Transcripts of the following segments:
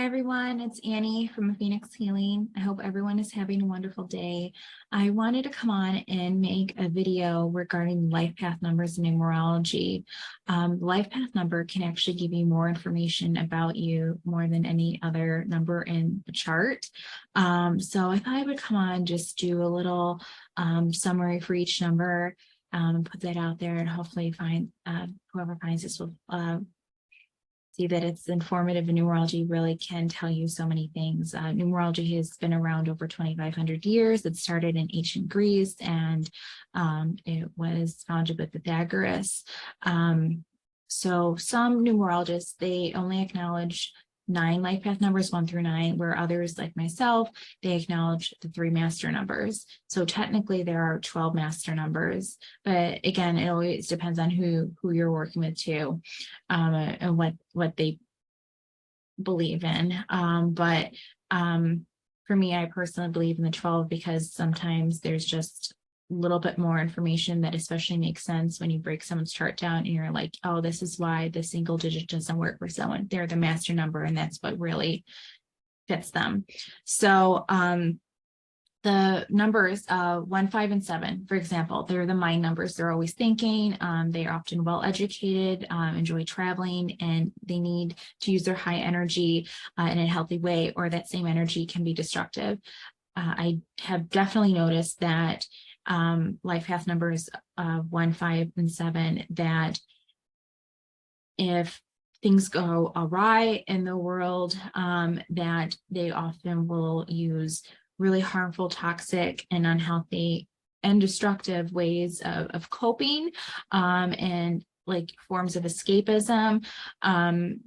everyone, it's Annie from Phoenix Healing. I hope everyone is having a wonderful day. I wanted to come on and make a video regarding life path numbers and numerology. The life path number can actually give you more information about you more than any other number in the chart. So I thought I would come on, just do a little summary for each number, put that out there, and hopefully find whoever finds this will see that it's informative, and numerology really can tell you so many things. Numerology has been around over 2,500 years. It started in ancient Greece, and it was founded by Pythagoras. So some numerologists, they only acknowledge 9 life path numbers, 1 through 9, where others like myself, they acknowledge the 3 master numbers. So technically there are 12 master numbers, but again, it always depends on who you're working with too, and what they believe in. For me, I personally believe in the 12 because sometimes there's just a little bit more information that especially makes sense when you break someone's chart down and you're like, oh, this is why the single digit doesn't work for someone. They're the master number, and that's what really fits them. So the numbers 1, 5, and 7, for example, they're the mind numbers. They're always thinking. They are often well educated, enjoy traveling, and they need to use their high energy in a healthy way, or that same energy can be destructive. I have definitely noticed that life path numbers 1, 5, and 7, that if things go awry in the world, that they often will use really harmful, toxic, and unhealthy and destructive ways of coping, and like forms of escapism.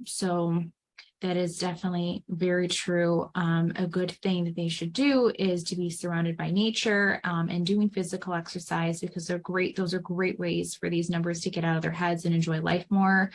So that is definitely very true. A good thing that they should do is to be surrounded by nature, and doing physical exercise, because they're great. Those are great ways for these numbers to get out of their heads and enjoy life more.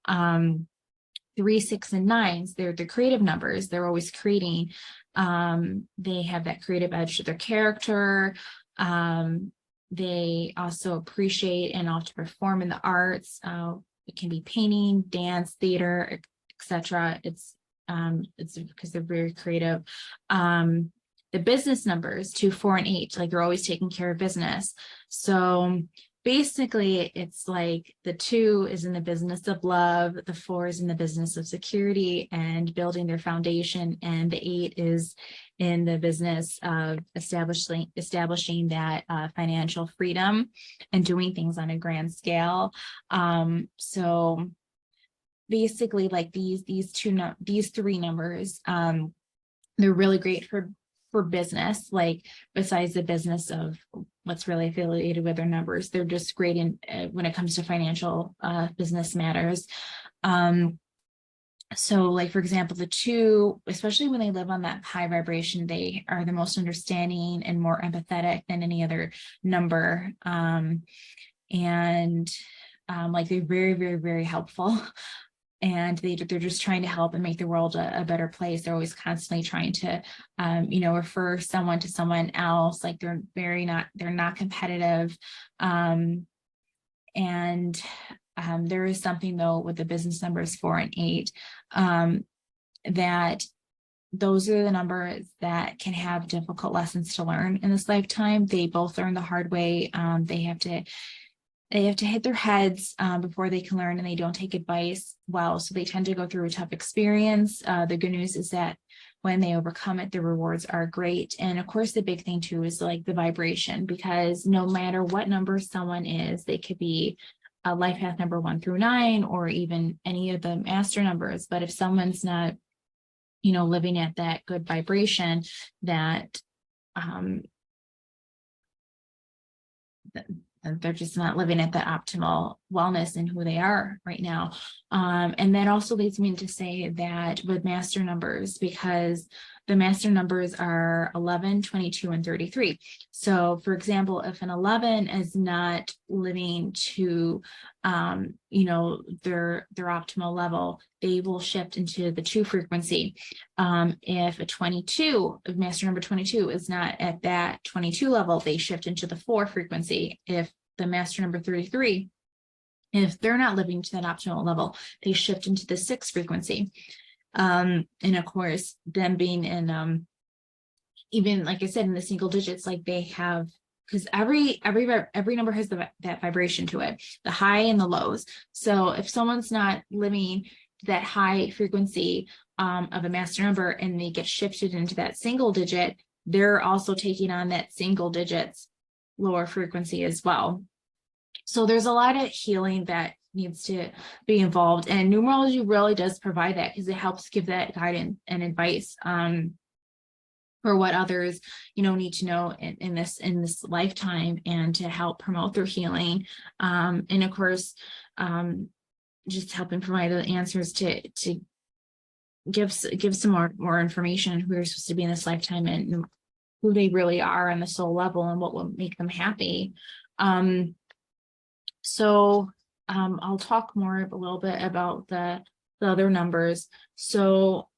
3, 6, and 9s, they're the creative numbers. They're always creating. They have that creative edge to their character. They also appreciate and often perform in the arts. It can be painting, dance, theater, etc. It's because they're very creative. The business numbers 2, 4, and 8, like they're always taking care of business. So basically, it's like the 2 is in the business of love, the 4 is in the business of security and building their foundation, and the 8 is in the business of establishing that financial freedom and doing things on a grand scale. So basically, like these 3 numbers, they're really great for business. Like, besides the business of what's really affiliated with their numbers, they're just great in when it comes to financial business matters. So like, for example, the 2, especially when they live on that high vibration, they are the most understanding and more empathetic than any other number. Like they're very, very, very helpful. And they're just trying to help and make the world a better place. They're always constantly trying to, refer someone to someone else. Like they're not competitive. There is something though with the business numbers 4 and 8, that those are the numbers that can have difficult lessons to learn in this lifetime. They both learn the hard way. They have to hit their heads before they can learn, and they don't take advice well. So they tend to go through a tough experience. The good news is that when they overcome it, the rewards are great. And of course, the big thing too is like the vibration, because no matter what number someone is, they could be a life path number 1 through 9, or even any of the master numbers. But if someone's not, living at that good vibration, that they're just not living at that optimal wellness in who they are right now. And that also leads me to say that with master numbers, because the master numbers are 11, 22, and 33. So for example, if an 11 is not living to, their optimal level, they will shift into the 2 frequency. If a 22, if master number 22 is not at that 22 level, they shift into the 4 frequency. If the master number 33, if they're not living to that optimal level, they shift into the 6 frequency. And of course, them being in even like I said, in the single digits, like they have, because every number has that vibration to it, the high and the lows. So if someone's not living that high frequency of a master number and they get shifted into that single digit, they're also taking on that single digits lower frequency as well. So there's a lot of healing that needs to be involved, and numerology really does provide that because it helps give that guidance and advice for what others, need to know in this lifetime, and to help promote their healing. And of course, just helping provide the answers to give some more information who they're supposed to be in this lifetime, and who they really are on the soul level, and what will make them happy. So I'll talk more a little bit about the other numbers. So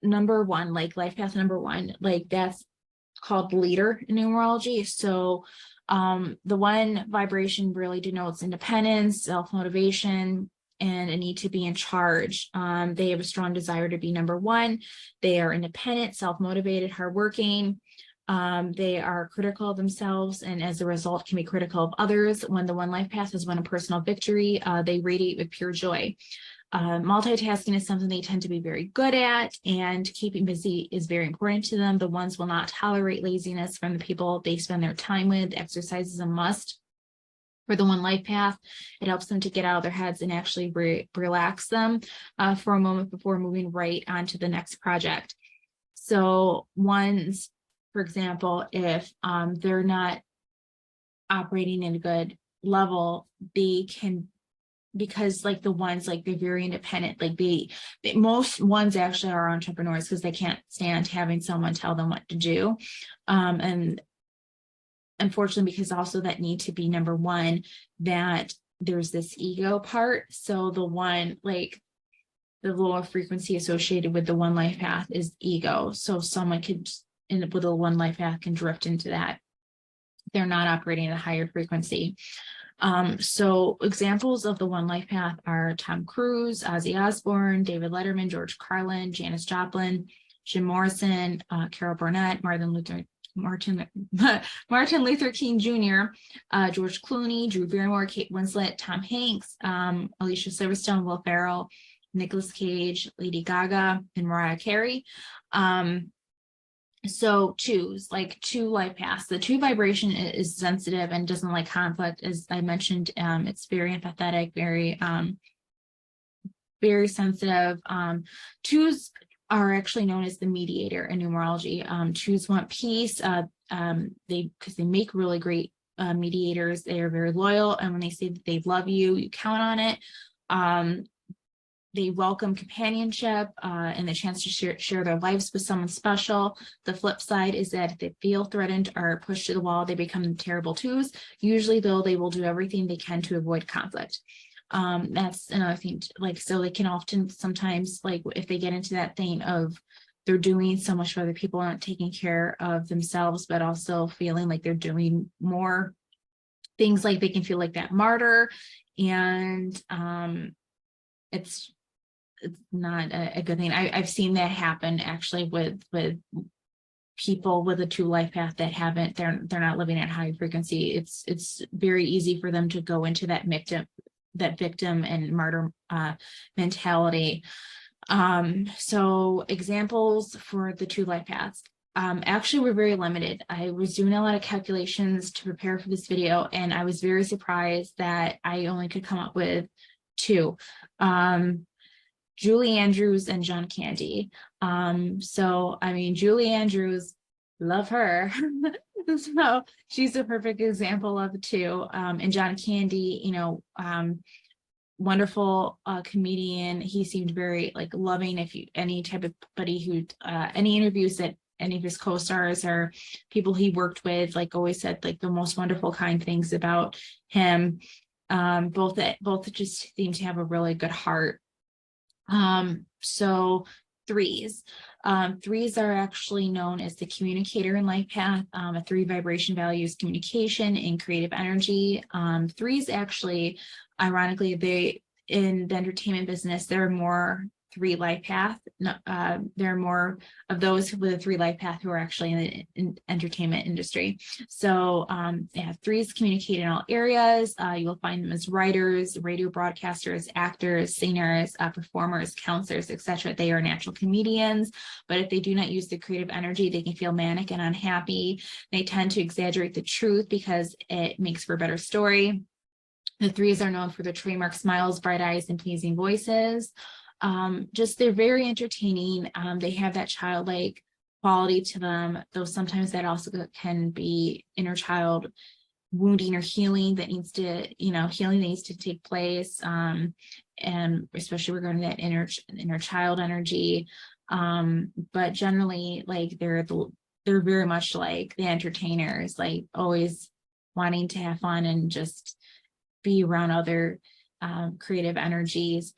number one, like life path number one, like that's called leader in numerology. So the one vibration really denotes independence, self-motivation, and a need to be in charge. They have a strong desire to be number one. They are independent, self-motivated, hardworking. They are critical of themselves, and as a result can be critical of others. When the one life path has won a personal victory, they radiate with pure joy. Multitasking is something they tend to be very good at, and keeping busy is very important to them. The ones will not tolerate laziness from the people they spend their time with. Exercise is a must for the one life path. It helps them to get out of their heads and actually relax them for a moment before moving right on to the next project. So ones, for example, if they're not operating in a good level, they can, because like the ones, like they're very independent, like they most ones actually are entrepreneurs because they can't stand having someone tell them what to do. And unfortunately, because also that need to be number one, that there's this ego part. So the one, like the lower frequency associated with the one life path is ego. So someone could end up with a one life path can drift into that. They're not operating at a higher frequency. So examples of the one life path are Tom Cruise, Ozzy Osbourne, David Letterman, George Carlin, Janis Joplin, Jim Morrison, Carol Burnett, Martin Luther King Jr., George Clooney, Drew Barrymore, Kate Winslet, Tom Hanks, Alicia Silverstone, Will Ferrell, Nicolas Cage, Lady Gaga, and Mariah Carey. So twos, like two life paths. The two vibration is sensitive and doesn't like conflict. As I mentioned, it's very empathetic, very sensitive. Twos are actually known as the mediator in numerology. Twos want peace. Because they make really great mediators. They are very loyal, and when they say that they love you, you count on it. They welcome companionship and the chance to share their lives with someone special. The flip side is that if they feel threatened or pushed to the wall, they become terrible twos. Usually, though, they will do everything they can to avoid conflict. That's another thing. So they can often sometimes, like if they get into that thing of they're doing so much for other people, aren't taking care of themselves, but also feeling like they're doing more things, like they can feel like that martyr, and it's not a good thing. I've seen that happen actually with people with a two life path that they're not living at high frequency. It's very easy for them to go into that victim and martyr mentality. So examples for the two life paths. Actually, we're very limited. I was doing a lot of calculations to prepare for this video, and I was very surprised that I only could come up with two. Julie Andrews and John Candy. So I mean, Julie Andrews, love her. So she's a perfect example of the two. And John Candy, wonderful comedian. He seemed very like loving. If you any type of buddy who any interviews that any of his co-stars or people he worked with, like always said like the most wonderful kind things about him. Both just seem to have a really good heart. So threes. Threes are actually known as the communicator in life path. A three vibration value is communication and creative energy. Threes actually, ironically, in the entertainment business, there are more 3 life path. There are more of those with a 3 life path who are actually in the entertainment industry. So they have 3s communicate in all areas. You will find them as writers, radio broadcasters, actors, singers, performers, counselors, etc. They are natural comedians, but if they do not use the creative energy, they can feel manic and unhappy. They tend to exaggerate the truth because it makes for a better story. The 3s are known for their trademark smiles, bright eyes, and pleasing voices. Just they're very entertaining. They have that childlike quality to them, though sometimes that also can be inner child wounding or healing that needs to, healing needs to take place. And especially regarding that inner child energy. But generally, like they're very much like the entertainers, like always wanting to have fun and just be around other creative energies.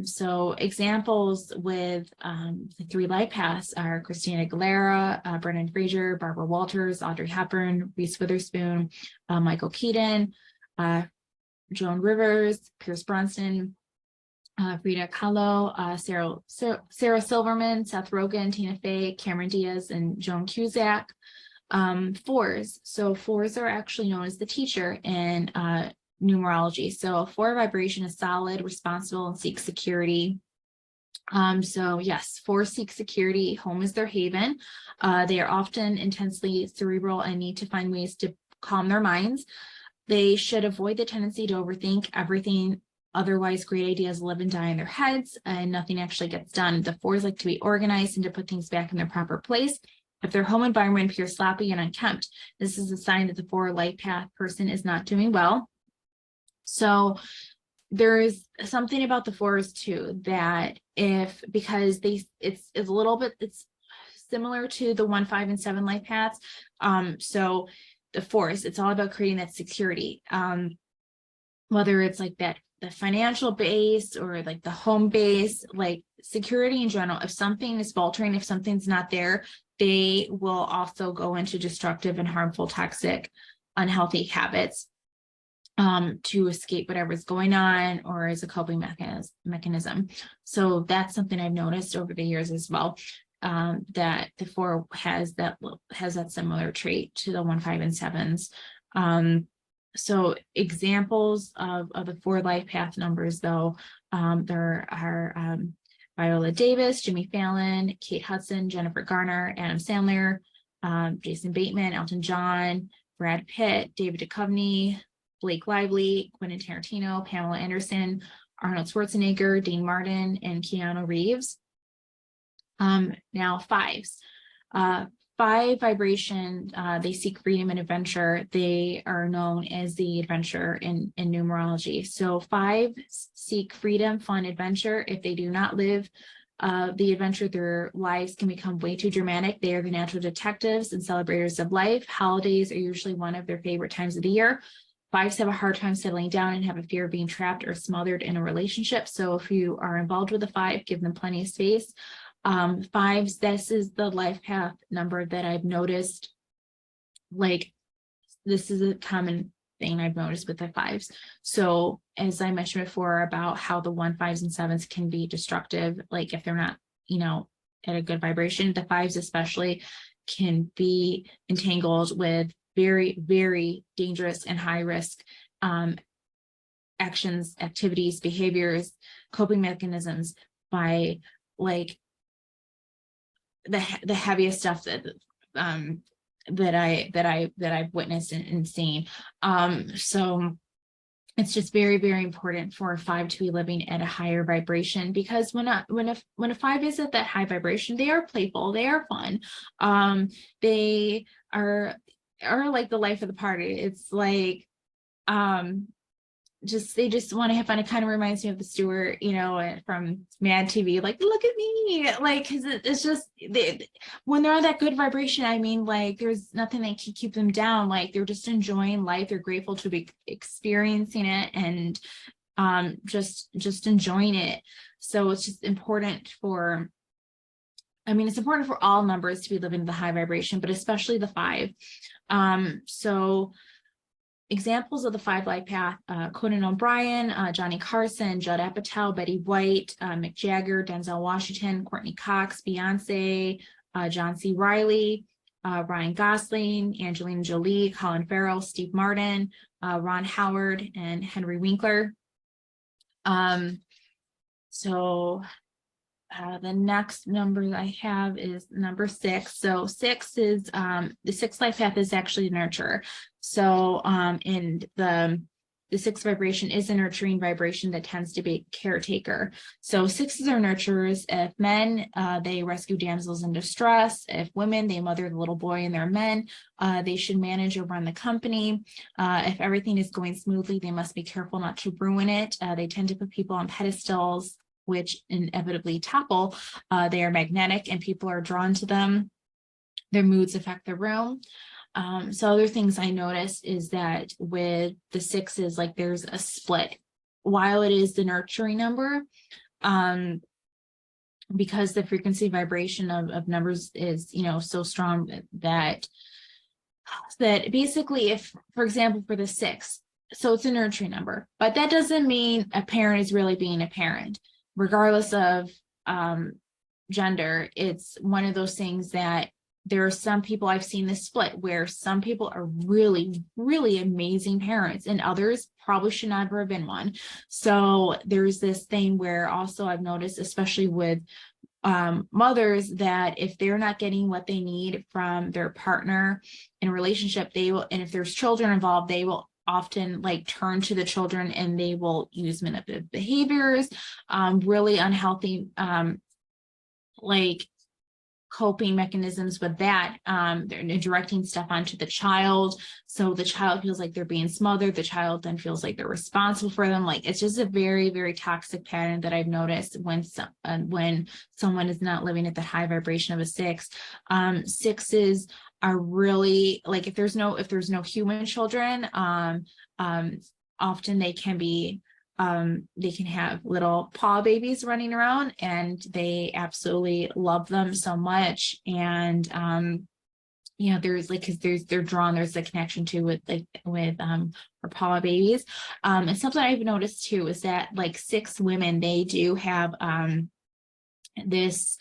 So examples with the 3 life paths are Christina Aguilera, Brendan Fraser, Barbara Walters, Audrey Hepburn, Reese Witherspoon, Michael Keaton, Joan Rivers, Pierce Brosnan, Frida Kahlo, Sarah Silverman, Seth Rogen, Tina Fey, Cameron Diaz, and Joan Cusack. 4s. So 4s are actually known as the teacher in numerology. So 4 vibration is solid, responsible, and seeks security. So yes, 4 seek security. Home is their haven. They are often intensely cerebral and need to find ways to calm their minds. They should avoid the tendency to overthink everything. Otherwise, great ideas live and die in their heads and nothing actually gets done. The 4s like to be organized and to put things back in their proper place. If their home environment appears sloppy and unkempt, this is a sign that the 4 life path person is not doing well. So there is something about the 4s too, that because it's a little bit, it's similar to the 1, 5, and 7 life paths. So the 4s, it's all about creating that security. Whether it's like that, the financial base or like the home base, like security in general. If something is faltering, if something's not there, they will also go into destructive and harmful, toxic, unhealthy habits to escape whatever's going on or as a coping mechanism. So that's something I've noticed over the years as well, that the 4 has that similar trait to the 1, 5, and 7s. So examples of the 4 life path numbers, though, there are Viola Davis, Jimmy Fallon, Kate Hudson, Jennifer Garner, Adam Sandler, Jason Bateman, Elton John, Brad Pitt, David Duchovny, Blake Lively, Quentin Tarantino, Pamela Anderson, Arnold Schwarzenegger, Dean Martin, and Keanu Reeves. Now 5s. 5 vibration, they seek freedom and adventure. They are known as the adventurer in numerology. So 5 seek freedom, fun, adventure. If they do not live the adventure, their lives can become way too dramatic. They are the natural detectives and celebrators of life. Holidays are usually one of their favorite times of the year. 5s have a hard time settling down and have a fear of being trapped or smothered in a relationship. So if you are involved with a 5, give them plenty of space. 5s, this is the life path number that I've noticed. Like, this is a common thing I've noticed with the 5s. So as I mentioned before about how the 1, 5s, and 7s can be destructive, like if they're not, at a good vibration, the 5s especially can be entangled with very, very dangerous and high risk actions, activities, behaviors, coping mechanisms by like the heaviest stuff that I've witnessed and seen. So it's just very, very important for a 5 to be living at a higher vibration, because when a 5 is at that high vibration, they are playful, they are fun, they are like the life of the party. It's like they just want to have fun. It kind of reminds me of the Stewart, from Mad TV, like, look at me, like, because it's just when they're on that good vibration, I mean, like, there's nothing that can keep them down. Like, they're just enjoying life, they're grateful to be experiencing it, and just enjoying it. So it's just important for, it's important for all numbers to be living the high vibration, but especially the 5. So examples of the 5 life path: Conan O'Brien, Johnny Carson, Judd Apatow, Betty White, Mick Jagger, Denzel Washington, Courtney Cox, Beyonce, John C. Reilly, Ryan Gosling, Angelina Jolie, Colin Farrell, Steve Martin, Ron Howard, and Henry Winkler. So the next number I have is number 6. So 6 is the 6th life path is actually nurture. So and the 6th vibration is a nurturing vibration that tends to be caretaker. So 6s are nurturers. If men, they rescue damsels in distress. If women, they mother the little boy and their men. They should manage or run the company. If everything is going smoothly, they must be careful not to ruin it. They tend to put people on pedestals, which inevitably topple. They are magnetic and people are drawn to them. Their moods affect the room. So other things I noticed is that with the 6s, like there's a split. While it is the nurturing number, because the frequency vibration of numbers is, so strong that basically, if, for example, for the 6, so it's a nurturing number, but that doesn't mean a parent is really being a parent. Regardless of gender, it's one of those things that there are some people, I've seen this split where some people are really, really amazing parents and others probably should never have been one. So there's this thing where also I've noticed, especially with mothers, that if they're not getting what they need from their partner in a relationship, they will, and if there's children involved, they will often like turn to the children and they will use manipulative behaviors, really unhealthy, like coping mechanisms with that. They're directing stuff onto the child. So the child feels like they're being smothered. The child then feels like they're responsible for them. Like it's just a very, very toxic pattern that I've noticed when someone is not living at the high vibration of a 6. 6s are really like, if there's no human children, often they can be, they can have little paw babies running around and they absolutely love them so much. And there's like, because they're drawn, there's a connection to with her paw babies. And something I've noticed too is that like 6 women, they do have this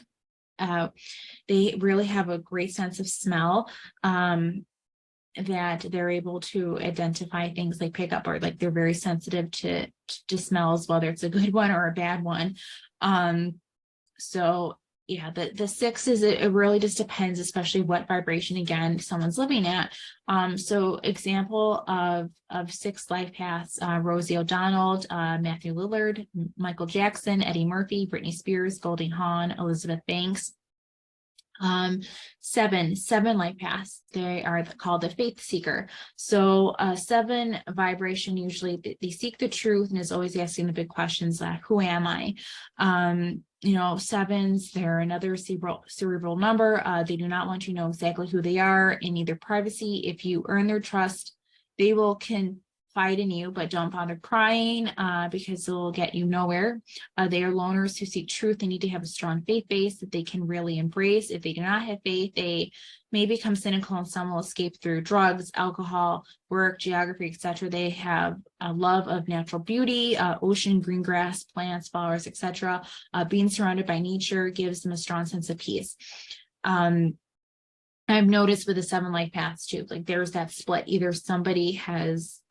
they really have a great sense of smell, that they're able to identify things like pick up, or like they're very sensitive to smells, whether it's a good one or a bad one. So yeah, the 6 is, it really just depends, especially what vibration again someone's living at. So example of 6 life paths: Rosie O'Donnell, Matthew Lillard, Michael Jackson, Eddie Murphy, Britney Spears, Goldie Hawn, Elizabeth Banks. 7 life paths, they are called the faith seeker. So 7 vibration, usually they seek the truth and is always asking the big questions like, who am I? 7s, they're another cerebral number. They do not want you to know exactly who they are in either privacy. If you earn their trust, they will confide in you, but don't bother crying, because it'll get you nowhere. They are loners who seek truth. They need to have a strong faith base that they can really embrace. If they do not have faith, they may become cynical, and some will escape through drugs, alcohol, work, geography, etc. They have a love of natural beauty, ocean, green grass, plants, flowers, etc. Being surrounded by nature gives them a strong sense of peace. I've noticed with the 7 life paths too, like there's that split. Either somebody has,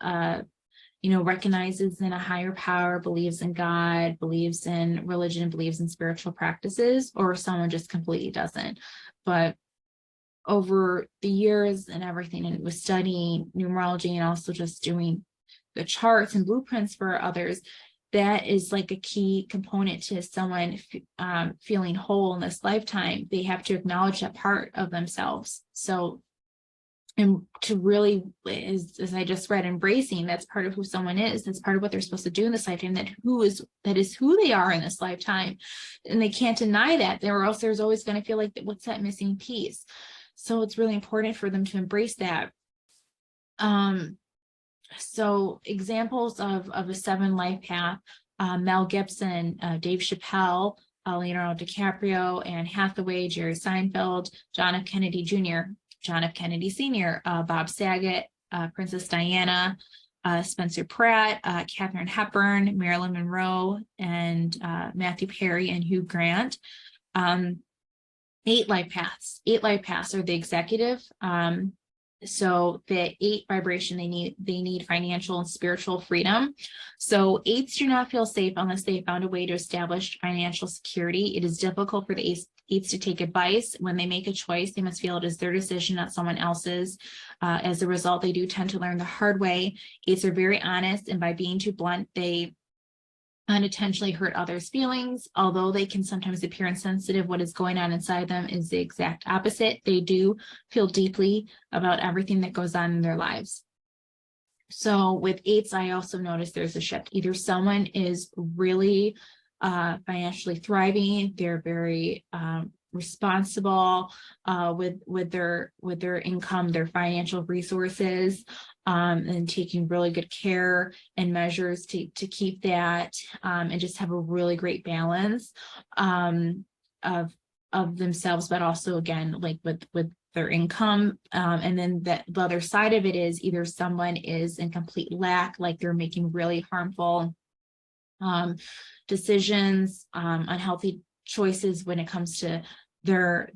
recognizes in a higher power, believes in God, believes in religion, believes in spiritual practices, or someone just completely doesn't. But over the years and everything, and with studying numerology and also just doing the charts and blueprints for others, that is like a key component to someone feeling whole in this lifetime. They have to acknowledge that part of themselves. So, and to really, as I just read, embracing that's part of who someone is, that's part of what they're supposed to do in this lifetime, that is who they are in this lifetime. And they can't deny that, or else there's always going to feel like, what's that missing piece? So it's really important for them to embrace that. So examples of a 7 life path: Mel Gibson, Dave Chappelle, Leonardo DiCaprio, Anne Hathaway, Jerry Seinfeld, John F. Kennedy Jr., John F. Kennedy Sr., Bob Saget, Princess Diana, Spencer Pratt, Katharine Hepburn, Marilyn Monroe, and Matthew Perry and Hugh Grant. 8 life paths. 8 life paths are the executive. So the 8 vibration, they need financial and spiritual freedom. So 8s do not feel safe unless they found a way to establish financial security. It is difficult for the 8s to take advice. When they make a choice, they must feel it is their decision, not someone else's. As a result, they do tend to learn the hard way. 8s are very honest, and by being too blunt, they unintentionally hurt others' feelings. Although they can sometimes appear insensitive, what is going on inside them is the exact opposite. They do feel deeply about everything that goes on in their lives. So with 8s, I also noticed there's a shift. Either someone is really financially thriving, they're very responsible with their income, their financial resources, and taking really good care and measures to keep that, and just have a really great balance of themselves, but also again, like with their income. And then the other side of it is either someone is in complete lack, like they're making really harmful decisions, unhealthy choices when it comes to their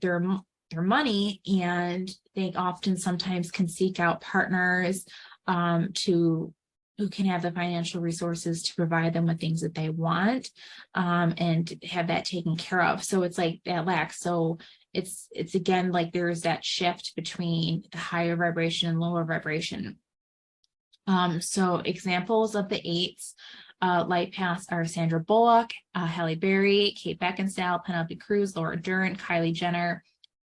money, and they often sometimes can seek out partners who can have the financial resources to provide them with things that they want, and have that taken care of. So it's like that lack. So it's again, like there's that shift between the higher vibration and lower vibration. So examples of the 8s light paths are Sandra Bullock, Halle Berry, Kate Beckinsale, Penelope Cruz, Laura Dern, Kylie Jenner,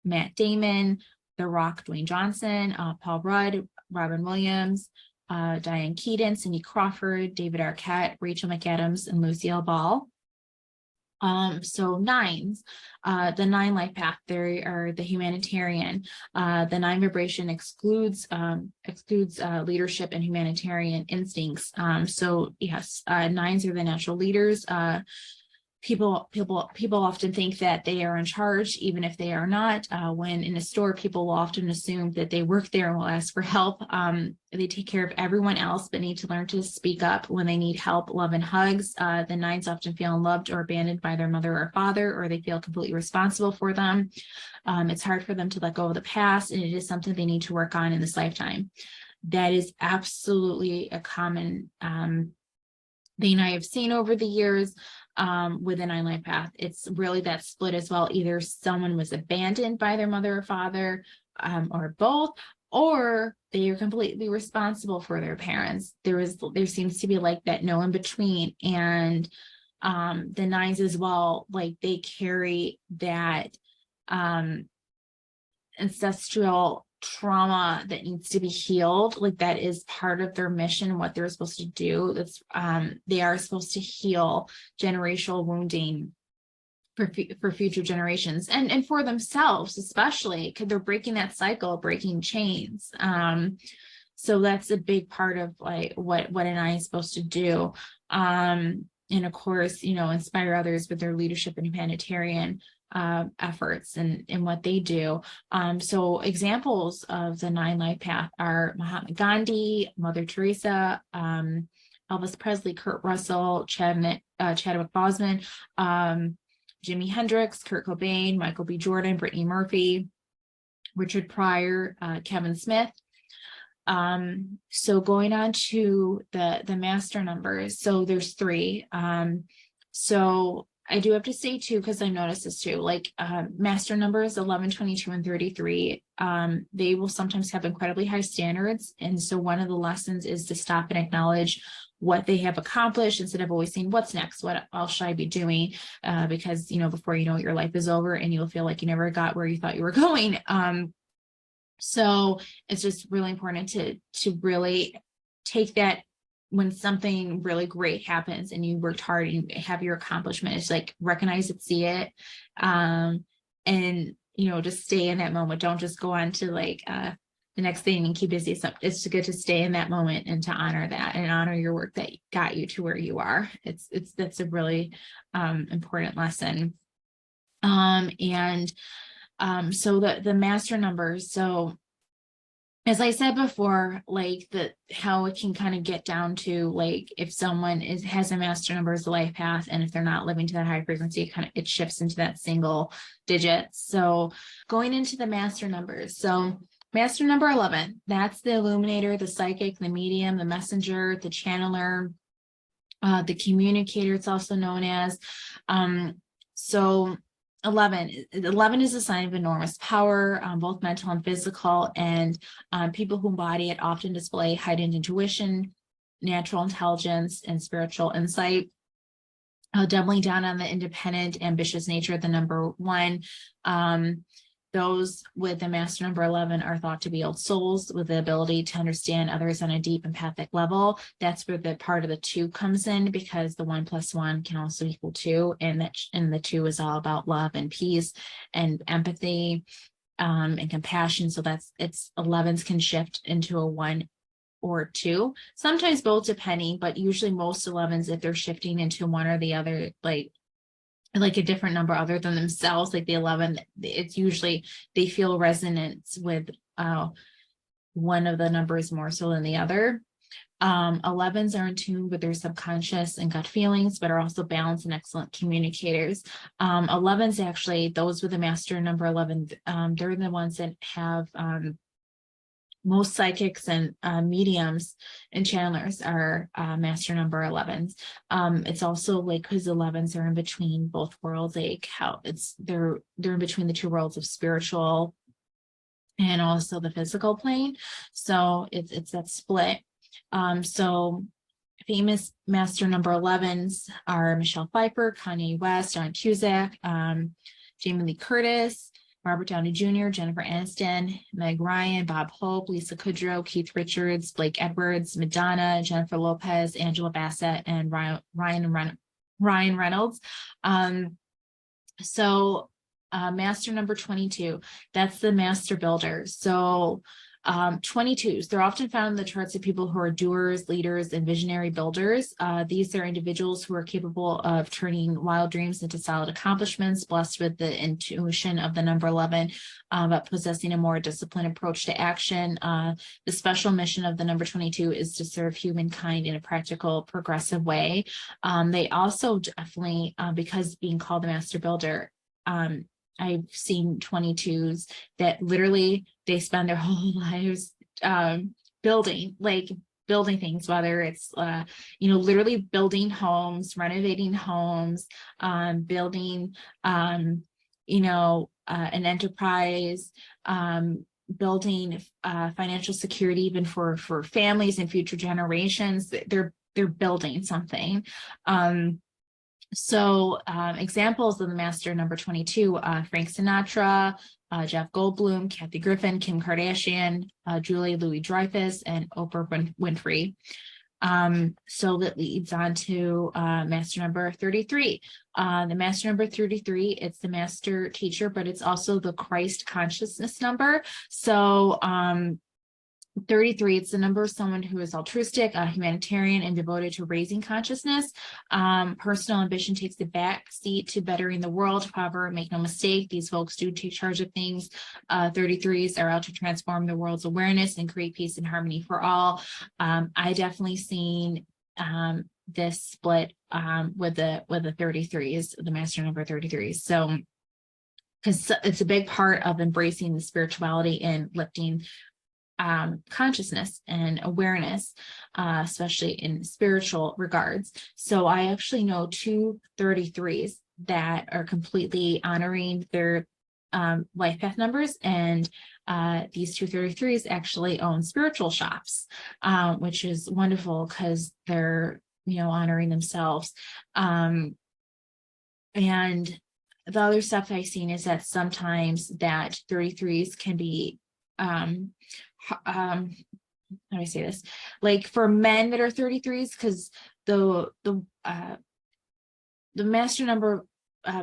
Matt Damon, The Rock, Dwayne Johnson, Paul Rudd, Robin Williams, Diane Keaton, Cindy Crawford, David Arquette, Rachel McAdams, and Lucille Ball. So 9s, the 9 life path, they are the humanitarian. The 9 vibration excludes leadership and humanitarian instincts. So yes, 9s are the natural leaders. People often think that they are in charge, even if they are not. When in a store, people will often assume that they work there and will ask for help. They take care of everyone else, but need to learn to speak up when they need help, love, and hugs. The 9s often feel unloved or abandoned by their mother or father, or they feel completely responsible for them. It's hard for them to let go of the past, and it is something they need to work on in this lifetime. That is absolutely a common thing I have seen over the years. With a 9 life path, it's really that split as well. Either someone was abandoned by their mother or father, or both, or they are completely responsible for their parents. There seems to be like that no in between. And the 9s as well, like they carry that ancestral trauma that needs to be healed. Like that is part of their mission, what they're supposed to do. That's they are supposed to heal generational wounding for future generations, and for themselves, especially because they're breaking that cycle, breaking chains. So that's a big part of like what an 9 is supposed to do. And of course, inspire others with their leadership and humanitarian efforts and what they do. So examples of the 9 life path are Mahatma Gandhi, Mother Teresa, Elvis Presley, Kurt Russell, Chadwick Boseman, Jimi Hendrix, Kurt Cobain, Michael B. Jordan, Brittany Murphy, Richard Pryor, Kevin Smith. So going on to the master numbers. So there's 3. So I do have to say too, because I noticed this too, like master numbers 11, 22, and 33, they will sometimes have incredibly high standards. And so one of the lessons is to stop and acknowledge what they have accomplished instead of always saying, what's next? What else should I be doing? Because, before you know it, your life is over and you'll feel like you never got where you thought you were going. So it's just really important to really take that when something really great happens and you worked hard and you have your accomplishment. It's like recognize it, see it, and just stay in that moment. Don't just go on to like the next thing and keep busy. So it's good to stay in that moment and to honor that and honor your work that got you to where you are. That's a really important lesson. So the master numbers. So as I said before, like how it can kind of get down to like if someone has a master number as a life path, and if they're not living to that high frequency, it shifts into that single digit. So going into the master numbers. So master number 11, that's the illuminator, the psychic, the medium, the messenger, the channeler, the communicator, it's also known as. So 11 is a sign of enormous power, both mental and physical, and people who embody it often display heightened intuition, natural intelligence, and spiritual insight. Doubling down on the independent, ambitious nature of the number 1. Those with the master number 11 are thought to be old souls with the ability to understand others on a deep empathic level. That's where the part of the 2 comes in, because the 1 + 1 can also equal 2, and the 2 is all about love and peace and empathy, and compassion. So 11s can shift into a 1 or 2, sometimes both, depending, but usually most 11s, if they're shifting into one or the other, like a different number other than themselves, like the 11, it's usually they feel resonance with one of the numbers more so than the other. 11s are in tune with their subconscious and gut feelings, but are also balanced and excellent communicators. 11s, actually, those with a master number 11, they're the ones that have most psychics and mediums and channelers are master number 11s. It's also like, because 11s are in between both worlds, like how they're in between the 2 worlds of spiritual and also the physical plane. So it's that split. So famous master number 11s are Michelle Pfeiffer, Kanye West, John Cusack, Jamie Lee Curtis, Robert Downey Jr., Jennifer Aniston, Meg Ryan, Bob Hope, Lisa Kudrow, Keith Richards, Blake Edwards, Madonna, Jennifer Lopez, Angela Bassett, and Ryan Reynolds. Master number 22, that's the master builder. So 22s, they're often found in the charts of people who are doers, leaders, and visionary builders. These are individuals who are capable of turning wild dreams into solid accomplishments, blessed with the intuition of the number 11, but possessing a more disciplined approach to action. The special mission of the number 22 is to serve humankind in a practical, progressive way. They also definitely, because being called the master builder, I've seen 22s that literally they spend their whole lives building things, whether it's literally building homes, renovating homes, building an enterprise, building financial security even for families and future generations. They're building something. Examples of the master number 22, Frank Sinatra, Jeff Goldblum, Kathy Griffin, Kim Kardashian, Julie Louis-Dreyfus, and Oprah Winfrey. So that leads on to master number 33. The master number 33, it's the master teacher, but it's also the Christ consciousness number. So 33, it's the number of someone who is altruistic, humanitarian, and devoted to raising consciousness. Personal ambition takes the back seat to bettering the world. However, make no mistake, these folks do take charge of things. 33s are out to transform the world's awareness and create peace and harmony for all. I definitely seen this split with the 33s, the master number 33s. So, because it's a big part of embracing the spirituality and lifting consciousness and awareness, especially in spiritual regards. So I actually know 2 33s that are completely honoring their life path numbers, and these 2 33s actually own spiritual shops, which is wonderful because they're honoring themselves. And the other stuff I've seen is that sometimes that 33s can be how do I say this? Like for men that are 33s, because the master number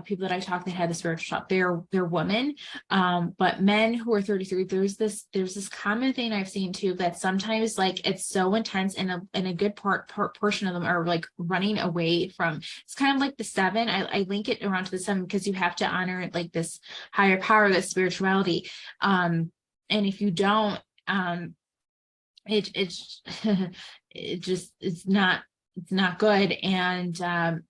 people that I talked that had the spiritual shop, they're women, but men who are 33, there's this common thing I've seen too, that sometimes like it's so intense, and a good portion of them are like running away from. It's kind of like the 7. I link it around to the 7 because you have to honor like this higher power, this spirituality, and if you don't, it's it's not good. And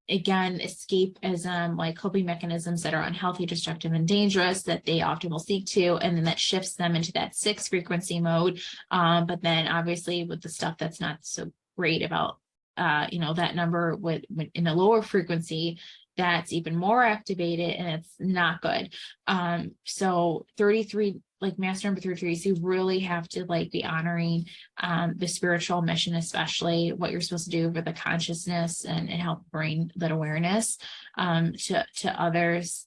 again, escapism, like coping mechanisms that are unhealthy, destructive, and dangerous, that they often will seek to, and then that shifts them into that 6 frequency mode. But then obviously with the stuff that's not so great about that number with in a lower frequency, that's even more activated, and it's not good. So 33, like master number 33, so you really have to like be honoring the spiritual mission, especially what you're supposed to do for the consciousness, and help bring that awareness to others.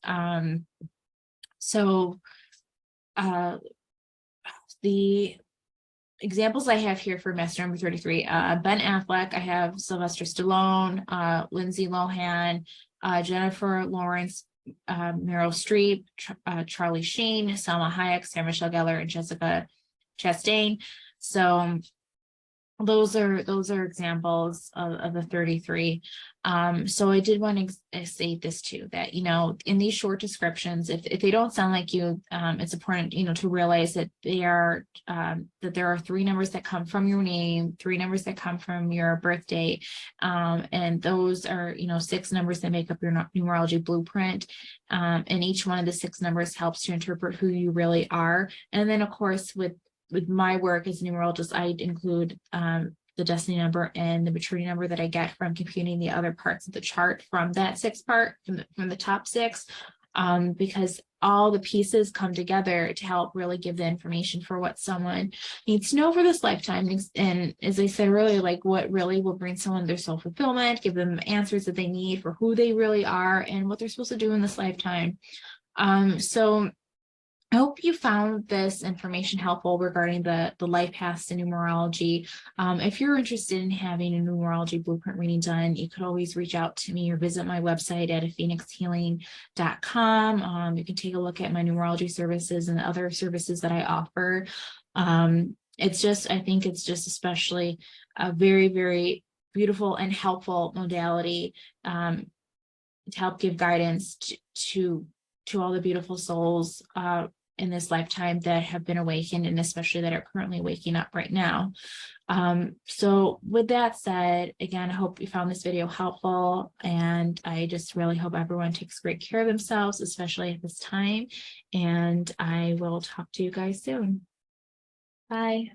So the examples I have here for master number 33, Ben Affleck, I have Sylvester Stallone, Lindsay Lohan, Jennifer Lawrence, Meryl Streep, Charlie Sheen, Salma Hayek, Sarah Michelle Gellar, and Jessica Chastain. So those are examples of the 33. So I did want to say this too, that in these short descriptions, if they don't sound like you, it's important to realize that there are 3 numbers that come from your name, 3 numbers that come from your birth date, and those are 6 numbers that make up your numerology blueprint, and each one of the 6 numbers helps to interpret who you really are. And then of course with my work as a numerologist, I include the destiny number and the maturity number that I get from computing the other parts of the chart from that 6 part, from the top 6, because all the pieces come together to help really give the information for what someone needs to know for this lifetime. And as I said earlier, like what really will bring someone their soul fulfillment, give them answers that they need for who they really are and what they're supposed to do in this lifetime. So I hope you found this information helpful regarding the life paths in numerology. If you're interested in having a numerology blueprint reading done, you could always reach out to me or visit my website at phoenixhealing.com. You can take a look at my numerology services and the other services that I offer. I think it's just especially a very, very beautiful and helpful modality to help give guidance to all the beautiful souls in this lifetime that have been awakened, and especially that are currently waking up right now. So with that said, again, I hope you found this video helpful, and I just really hope everyone takes great care of themselves, especially at this time, and I will talk to you guys soon. Bye.